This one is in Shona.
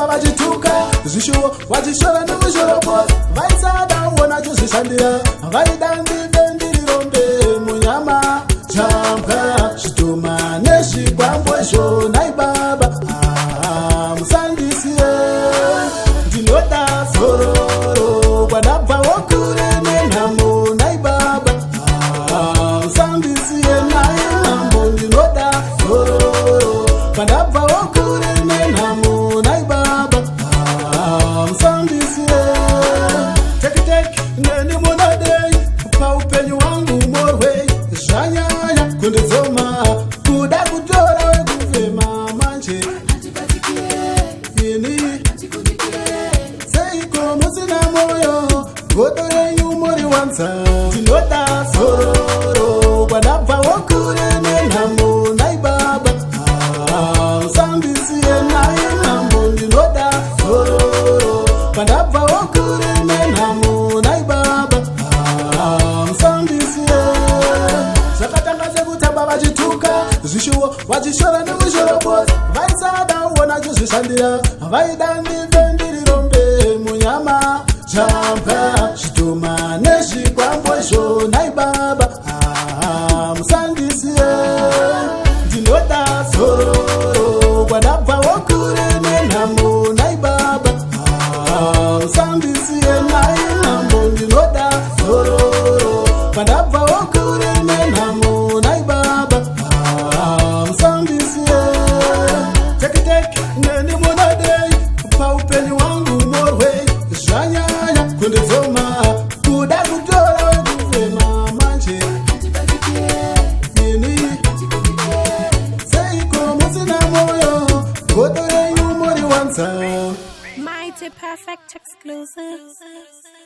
vachituka zvishuwo vachishora nemushoropo vaisada uona chozvishandira vaida ndive ndirirombe munyama chambwa zvituma nezvigwambozvo nai baba musandisiye ndinoda zororo kwadabvawo kure nenhamo nai baba musandisiye nai nhamo ndinoda zororo kwadabvawo kure nenhamo nai baba musandisiye tekiteki nenimunodei paupenyu wangu morwei zvanyanya kundidzoma kuda kutora wekufema manje ini seiko musina moyo godo renyu muri wanza ndinoda zororo kwadabvawo kure nenhamo nai baba musandisiye nai nhamo ndinoda zororo kwadabvawo kure nenhamo nai baba musandisiye zvakatanga sekutamba vachituka zvishuwo vachishora nemushoropo vaisada uona chozvishandira vaida ndive ndirirombe munyama chambwa zvituma nezvikwambozvo nai baba musandisiye ndinoda zororo kwadabvawo kure nenhamo nai baba musandisiye nai nhamo ndinoda zororo kwadabvawo kure nenhamo nai baba musandisiye tekiteki nenimunodei paupenyu wangu morwei zvanyanya kundidzoma kuda kutora wekufema manje ini seiko musina moyo godo renyu muri wanza Mighty Perfect exclusive.